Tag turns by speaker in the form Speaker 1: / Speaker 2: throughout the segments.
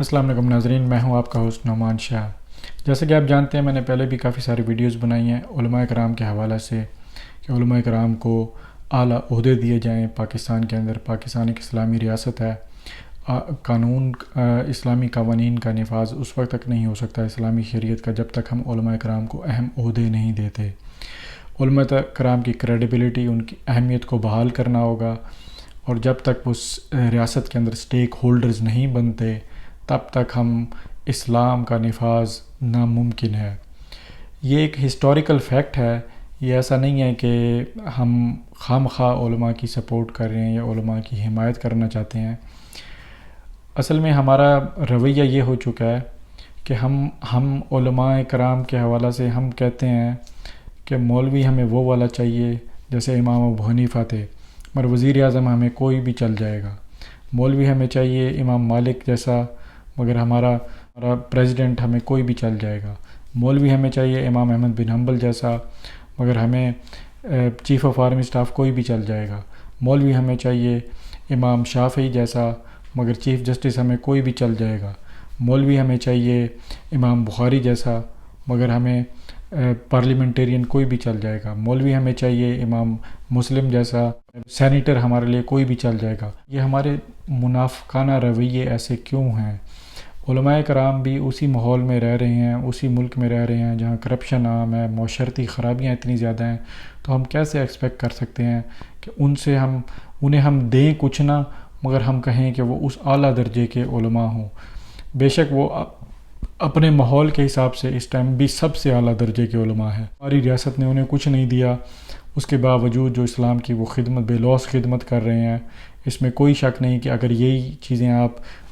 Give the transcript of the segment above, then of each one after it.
Speaker 1: السلام علیکم ناظرین، میں ہوں آپ کا ہوسٹ نعمان شاہ۔ جیسے کہ آپ جانتے ہیں، میں نے پہلے بھی کافی ساری ویڈیوز بنائی ہیں علماء کرام کے حوالے سے کہ علماء کرام کو اعلیٰ عہدے دیے جائیں پاکستان کے اندر۔ پاکستان ایک اسلامی ریاست ہے، اسلامی قوانین کا نفاذ اس وقت تک نہیں ہو سکتا اسلامی شریعت کا جب تک ہم علماء کرام کو اہم عہدے نہیں دیتے۔ علماء کرام کی کریڈیبلٹی، ان کی اہمیت کو بحال کرنا ہوگا، اور جب تک وہ ریاست کے اندر سٹیک ہولڈرز نہیں بنتے تب تک ہم اسلام کا نفاذ ناممکن ہے۔ یہ ایک ہسٹوریکل فیکٹ ہے، یہ ایسا نہیں ہے کہ ہم خواہ علماء کی سپورٹ کر رہے ہیں یا علماء کی حمایت کرنا چاہتے ہیں۔ اصل میں ہمارا رویہ یہ ہو چکا ہے کہ ہم علماء کرام کے حوالے سے ہم کہتے ہیں کہ مولوی ہمیں وہ والا چاہیے جیسے امام ابو حنیفہ تھے، مگر وزیر اعظم ہمیں کوئی بھی چل جائے گا۔ مولوی ہمیں چاہیے امام مالک جیسا، مگر ہمارا پریزیڈنٹ ہمیں کوئی بھی چل جائے گا۔ مولوی ہمیں چاہیے امام احمد بن حنبل جیسا، مگر ہمیں چیف آف آرمی اسٹاف کوئی بھی چل جائے گا۔ مولوی ہمیں چاہیے امام شافعی جیسا، مگر چیف جسٹس ہمیں کوئی بھی چل جائے گا۔ مولوی ہمیں چاہیے امام بخاری جیسا، مگر ہمیں پارلیمنٹیرین کوئی بھی چل جائے گا۔ مولوی ہمیں چاہیے امام مسلم جیسا، سینیٹر ہمارے لیے کوئی بھی چل جائے گا۔ یہ ہمارے منافقانہ رویے ایسے کیوں ہیں؟ علماء کرام بھی اسی ماحول میں رہ رہے ہیں، اسی ملک میں رہ رہے ہیں جہاں کرپشن عام ہے، معاشرتی خرابیاں اتنی زیادہ ہیں، تو ہم کیسے ایکسپیکٹ کر سکتے ہیں کہ انہیں ہم دیں کچھ نہ، مگر ہم کہیں کہ وہ اس اعلیٰ درجے کے علماء ہوں۔ بے شک وہ اپنے ماحول کے حساب سے اس ٹائم بھی سب سے اعلیٰ درجے کے علماء ہیں۔ ہماری ریاست نے انہیں کچھ نہیں دیا، اس کے باوجود جو اسلام کی وہ خدمت، بے لوث خدمت کر رہے ہیں۔ اس میں کوئی شک نہیں کہ اگر یہی چیزیں آپ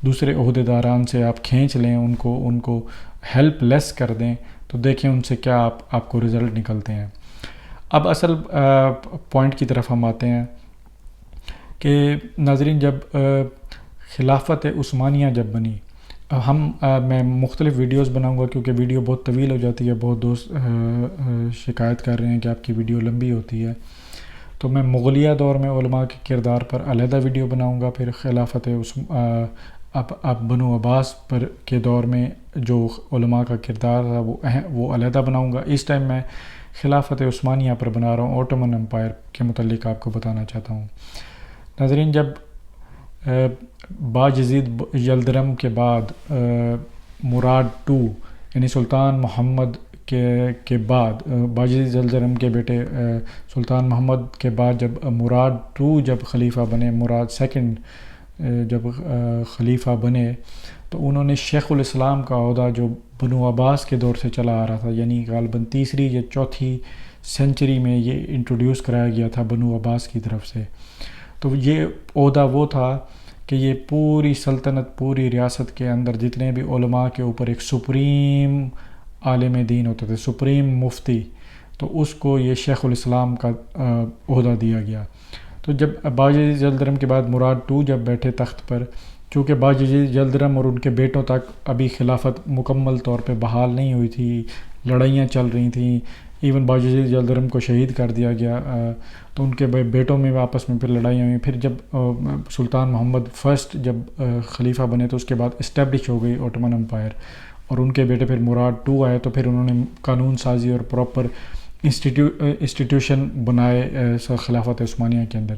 Speaker 1: دوسرے عہدیداران سے آپ کھینچ لیں، ان کو ہیلپ لیس کر دیں، تو دیکھیں ان سے کیا آپ کو رزلٹ نکلتے ہیں۔ اب اصل پوائنٹ کی طرف ہم آتے ہیں کہ ناظرین، جب خلافت عثمانیہ جب بنی، میں مختلف ویڈیوز بناؤں گا کیونکہ ویڈیو بہت طویل ہو جاتی ہے، بہت دوست شکایت کر رہے ہیں کہ آپ کی ویڈیو لمبی ہوتی ہے، تو میں مغلیہ دور میں علماء کے کردار پر علیحدہ ویڈیو بناؤں گا، پھر خلافت اب بنو عباس پر کے دور میں جو علماء کا کردار تھا وہ علیحدہ بناؤں گا۔ اس ٹائم میں خلافت عثمانیہ پر بنا رہا ہوں، اوٹومن امپائر کے متعلق آپ کو بتانا چاہتا ہوں۔ ناظرین، جب باجزید یلدرم کے بعد مراد II یعنی سلطان محمد کے بعد، باجزید یلدرم کے بیٹے سلطان محمد کے بعد جب مراد II جب خلیفہ بنے، مراد II جب خلیفہ بنے، تو انہوں نے شیخ الاسلام کا عہدہ جو بنو عباس کے دور سے چلا آ رہا تھا، یعنی غالباً 3 یا 4 سینچری میں یہ انٹروڈیوس کرایا گیا تھا بنو عباس کی طرف سے۔ تو یہ عہدہ وہ تھا کہ یہ پوری سلطنت، پوری ریاست کے اندر جتنے بھی علماء کے اوپر ایک سپریم عالم دین ہوتے تھے، سپریم مفتی، تو اس کو یہ شیخ الاسلام کا عہدہ دیا گیا۔ تو جب باجزید یلدرم کے بعد مراد II جب بیٹھے تخت پر، چونکہ باجزید یلدرم اور ان کے بیٹوں تک ابھی خلافت مکمل طور پہ بحال نہیں ہوئی تھی، لڑائیاں چل رہی تھیں، ایون باجزید یلدرم کو شہید کر دیا گیا، تو ان کے بیٹوں میں آپس میں پھر لڑائیاں ہوئیں۔ پھر جب سلطان محمد I جب خلیفہ بنے تو اس کے بعد اسٹیبلش ہو گئی اوٹومن امپائر، اور ان کے بیٹے پھر مراد II آئے، تو پھر انہوں نے قانون سازی اور پراپر انسٹیٹیوشن بنائے خلافت عثمانیہ کے اندر۔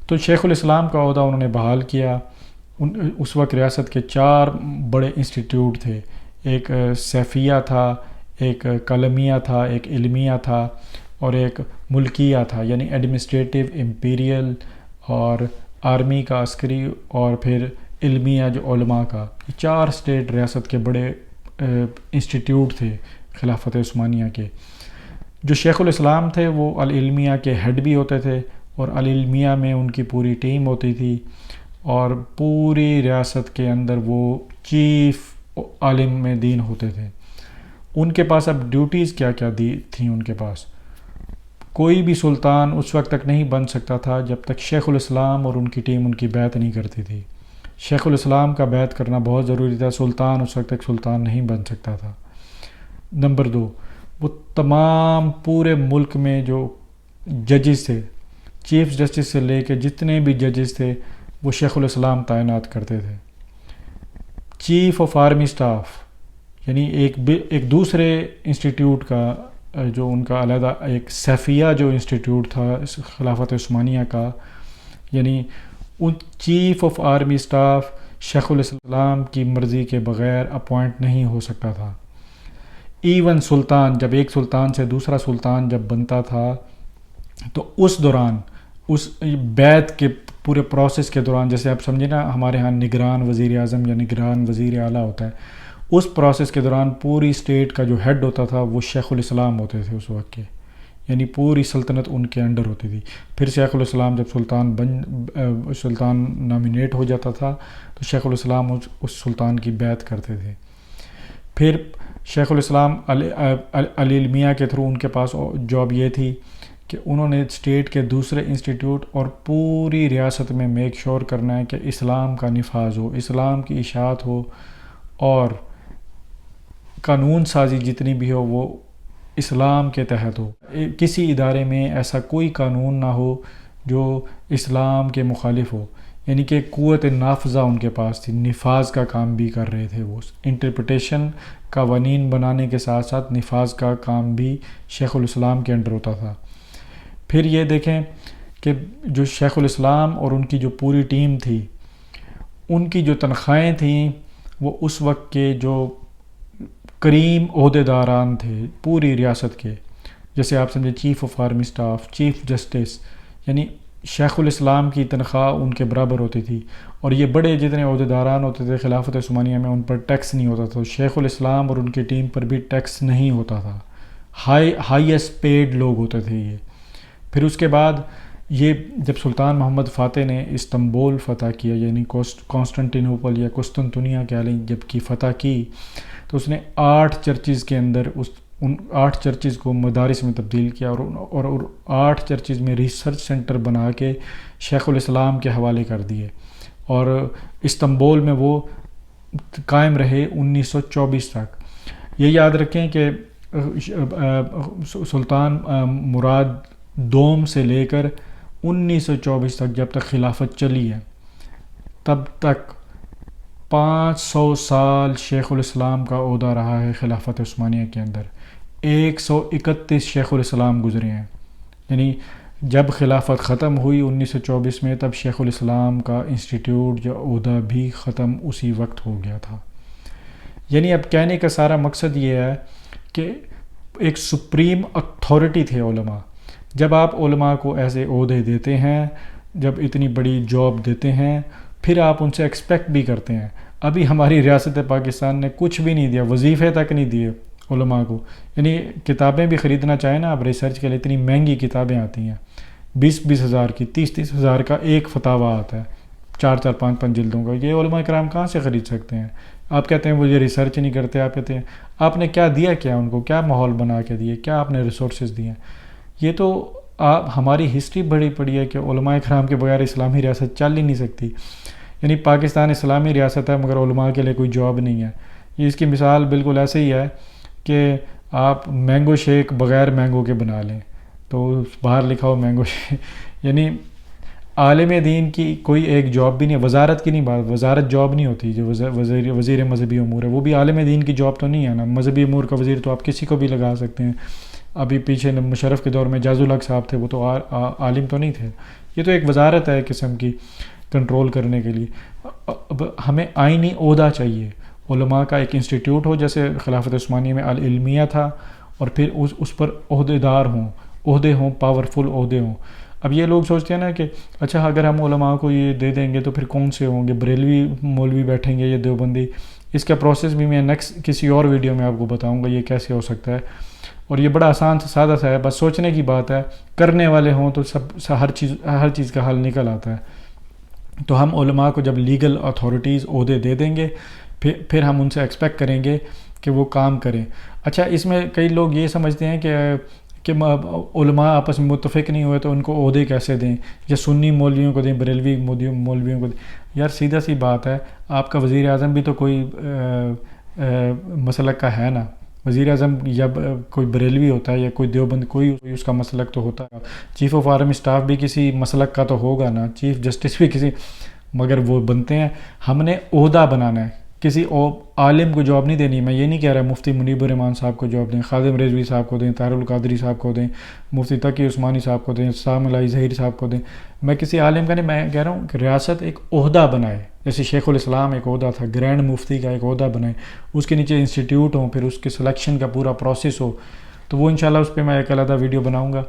Speaker 1: تو شیخ الاسلام کا عہدہ انہوں نے بحال کیا۔ اس وقت ریاست کے 4 بڑے انسٹیٹیوٹ تھے، ایک سیفیہ تھا، ایک قلمیہ تھا، ایک علمیہ تھا، اور ایک ملکیہ تھا، یعنی ایڈمنسٹریٹو، امپیریل اور آرمی کا عسکری، اور پھر علمیہ جو علماء کا۔ 4 اسٹیٹ ریاست کے بڑے انسٹیٹیوٹ تھے خلافت عثمانیہ کے۔ جو شیخ الاسلام تھے وہ العلمیہ کے ہیڈ بھی ہوتے تھے، اور العلمیہ میں ان کی پوری ٹیم ہوتی تھی، اور پوری ریاست کے اندر وہ چیف عالم دین ہوتے تھے۔ ان کے پاس اب ڈیوٹیز کیا کیا تھیں ان کے پاس؟ کوئی بھی سلطان اس وقت تک نہیں بن سکتا تھا جب تک شیخ الاسلام اور ان کی ٹیم ان کی بیعت نہیں کرتی تھی۔ شیخ الاسلام کا بیعت کرنا بہت ضروری تھا، سلطان اس وقت تک سلطان نہیں بن سکتا تھا۔ نمبر 2، وہ تمام پورے ملک میں جو ججز تھے، چیف جسٹس سے لے کے جتنے بھی ججز تھے، وہ شیخ الاسلام تعینات کرتے تھے۔ چیف آف آرمی اسٹاف، یعنی ایک دوسرے انسٹیٹیوٹ کا جو ان کا علیحدہ ایک سیفیہ جو انسٹیٹیوٹ تھا خلافت عثمانیہ کا، یعنی in chief of army staff شیخ الاسلام کی مرضی کے بغیر اپوائنٹ نہیں ہو سکتا تھا۔ ایون سلطان، جب ایک سلطان سے دوسرا سلطان جب بنتا تھا تو اس دوران، اس بیعت کے پورے پروسیس کے دوران، جیسے آپ سمجھیں نا ہمارے ہاں نگران وزیر اعظم یا نگران وزیر اعلیٰ ہوتا ہے، اس پروسیس کے دوران پوری اسٹیٹ کا جو ہیڈ ہوتا تھا وہ شیخ الاسلام ہوتے تھے اس وقت کے، یعنی پوری سلطنت ان کے انڈر ہوتی تھی۔ پھر شیخ الاسلام جب سلطان نامینیٹ ہو جاتا تھا تو شیخ الاسلام اس سلطان کی بیعت کرتے تھے۔ پھر شیخ الاسلام علی المیہ کے تھرو ان کے پاس جاب یہ تھی کہ انہوں نے اسٹیٹ کے دوسرے انسٹیٹیوٹ اور پوری ریاست میں میک شور کرنا ہے کہ اسلام کا نفاذ ہو، اسلام کی اشاعت ہو، اور قانون سازی جتنی بھی ہو وہ اسلام کے تحت ہو۔ کسی ادارے میں ایسا کوئی قانون نہ ہو جو اسلام کے مخالف ہو، یعنی کہ قوت نافذہ ان کے پاس تھی، نفاذ کا کام بھی کر رہے تھے وہ، انٹرپریٹیشن قوانین بنانے کے ساتھ ساتھ نفاذ کا کام بھی شیخ الاسلام کے انڈر ہوتا تھا۔ پھر یہ دیکھیں کہ جو شیخ الاسلام اور ان کی جو پوری ٹیم تھی، ان کی جو تنخواہیں تھیں وہ اس وقت کے جو کریم عہدیداران تھے پوری ریاست کے، جیسے آپ سمجھے chief of army staff, chief justice, یعنی شیخ الاسلام کی تنخواہ ان کے برابر ہوتی تھی، اور یہ بڑے جتنے عہدیداران ہوتے تھے خلافت عثمانیہ میں ان پر ٹیکس نہیں ہوتا تھا، شیخ الاسلام اور ان کی ٹیم پر بھی ٹیکس نہیں ہوتا تھا، ہائیسٹ پیڈ لوگ ہوتے تھے یہ۔ پھر اس کے بعد یہ جب سلطان محمد فاتح نے استنبول فتح کیا، یعنی کانسٹنٹینوپل یا قسطنطنیہ کہہ لیں، جب کی فتح کی تو اس نے 8 چرچز کے اندر ان 8 چرچز کو مدارس میں تبدیل کیا، اور 8 چرچز میں ریسرچ سینٹر بنا کے شیخ الاسلام کے حوالے کر دیے، اور استنبول میں وہ قائم رہے 1924 تک۔ یہ یاد رکھیں کہ سلطان مراد دوم سے لے کر 1924 تک جب تک خلافت چلی ہے، تب تک 500 سال شیخ الاسلام کا عہدہ رہا ہے خلافت عثمانیہ کے اندر، 131 شیخ الاسلام گزرے ہیں، یعنی جب خلافت ختم ہوئی 1924 میں تب شیخ الاسلام کا انسٹیٹیوٹ یا عہدہ بھی ختم اسی وقت ہو گیا تھا۔ یعنی اب کہنے کا سارا مقصد یہ ہے کہ ایک سپریم اتھارٹی تھے علماء۔ جب آپ علماء کو ایسے عہدے دیتے ہیں، جب اتنی بڑی جاب دیتے ہیں، پھر آپ ان سے ایکسپیکٹ بھی کرتے ہیں۔ ابھی ہماری ریاست پاکستان نے کچھ بھی نہیں دیا، وظیفے تک نہیں دیے علماء کو، یعنی کتابیں بھی خریدنا چاہیں نا آپ ریسرچ کے لیے، اتنی مہنگی کتابیں آتی ہیں، 20 ہزار کی، 30 ہزار کا ایک فتاویٰ آتا ہے، 4 5 جلدوں کا۔ یہ علماء کرام کہاں سے خرید سکتے ہیں؟ آپ کہتے ہیں وہ یہ ریسرچ نہیں کرتے، آپ کہتے ہیں آپ نے کیا دیا، کیا ان کو کیا ماحول بنا کے دیے، کیا آپ نے ریسورسز دیے؟ یہ تو ہماری ہسٹری بڑی پڑی ہے کہ علماء کرام کے بغیر اسلامی ریاست چل ہی نہیں سکتی، یعنی پاکستان اسلامی ریاست ہے مگر علماء کے لیے کوئی جاب نہیں ہے۔ یہ اس کی مثال بالکل ایسے ہی ہے کہ آپ مینگو شیک بغیر مینگو کے بنا لیں، تو باہر لکھا ہو مینگو شیک، یعنی عالم دین کی کوئی ایک جاب بھی نہیں ہے، وزارت کی نہیں بات، وزارت جاب نہیں ہوتی، جو وزیر مذہبی امور ہے وہ بھی عالم دین کی جاب تو نہیں ہے نا، مذہبی امور کا وزیر تو آپ کسی کو بھی لگا سکتے ہیں۔ ابھی پیچھے مشرف کے دور میں جاز الحق صاحب تھے، وہ تو عالم تو نہیں تھے، یہ تو ایک وزارت ہے قسم کی کنٹرول کرنے کے لیے۔ اب ہمیں آئینی عہدہ چاہیے، علماء کا ایک انسٹیٹیوٹ ہو جیسے خلافت عثمانیہ میں العلمیہ تھا، اور پھر اس پر عہدیدار ہوں، عہدے ہوں، پاورفل عہدے ہوں۔ اب یہ لوگ سوچتے ہیں نا کہ اچھا اگر ہم علماء کو یہ دے دیں گے تو پھر کون سے ہوں گے، بریلوی مولوی بیٹھیں گے یا دیوبندی؟ اس کا پروسیس بھی میں نیکسٹ کسی اور ویڈیو میں آپ کو بتاؤں گا یہ کیسے ہو سکتا ہے، اور یہ بڑا آسان سادہ سا ہے، بس سوچنے کی بات ہے، کرنے والے ہوں تو ہر چیز کا حل نکل آتا ہے۔ تو ہم علماء کو جب لیگل اتھارٹیز عہدے دے دیں گے پھر ہم ان سے ایکسپیکٹ کریں گے کہ وہ کام کریں۔ اچھا اس میں کئی لوگ یہ سمجھتے ہیں کہ علماء آپس میں متفق نہیں ہوئے تو ان کو عہدے کیسے دیں، یا سنی مولویوں کو دیں، بریلوی مولویوں کو دیں۔ یار سیدھا سی بات ہے، آپ کا وزیر اعظم بھی تو کوئی مسلک کا ہے نا، وزیر اعظم یا کوئی بریلوی ہوتا ہے یا کوئی دیوبند، کوئی اس کا مسلک تو ہوتا ہے، چیف آف آرمی اسٹاف بھی کسی مسلک کا تو ہوگا نا، چیف جسٹس بھی کسی، مگر وہ بنتے ہیں، ہم نے عہدہ بنانا ہے، کسی عالم کو جاب نہیں دینی. میں یہ نہیں کہہ رہا مفتی منیب الرحمان صاحب کو جاب دیں, خادم رضوی صاحب کو دیں, طاہر القادری صاحب کو دیں, مفتی تقی عثمانی صاحب کو دیں, سام الہی ظہیر صاحب کو دیں. میں کسی عالم کا نہیں, میں کہہ رہا ہوں کہ ریاست ایک عہدہ بنائے, جیسے شیخ الاسلام ایک عہدہ تھا, گرینڈ مفتی کا ایک عہدہ بنائے, اس کے نیچے انسٹیٹیوٹ ہوں, پھر اس کے سلیکشن کا پورا پروسیس ہو. تو وہ انشاءاللہ اس پہ میں ایک علیحدہ ویڈیو بناؤں گا.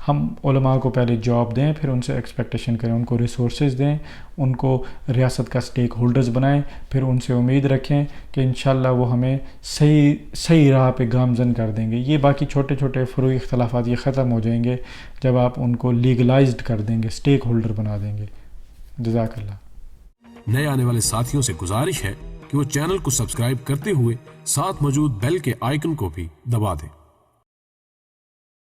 Speaker 1: ہم علماء کو پہلے جاب دیں, پھر ان سے ایکسپیکٹیشن کریں, ان کو ریسورسز دیں, ان کو ریاست کا سٹیک ہولڈرز بنائیں, پھر ان سے امید رکھیں کہ انشاءاللہ وہ ہمیں صحیح راہ پہ گامزن کر دیں گے. یہ باقی چھوٹے چھوٹے فروعی اختلافات یہ ختم ہو جائیں گے جب آپ ان کو لیگلائزڈ کر دیں گے, سٹیک ہولڈر بنا دیں گے. جزاک اللہ.
Speaker 2: نئے آنے والے ساتھیوں سے گزارش ہے کہ وہ چینل کو سبسکرائب کرتے ہوئے ساتھ موجود بیل کے آئیکن کو بھی دبا دیں.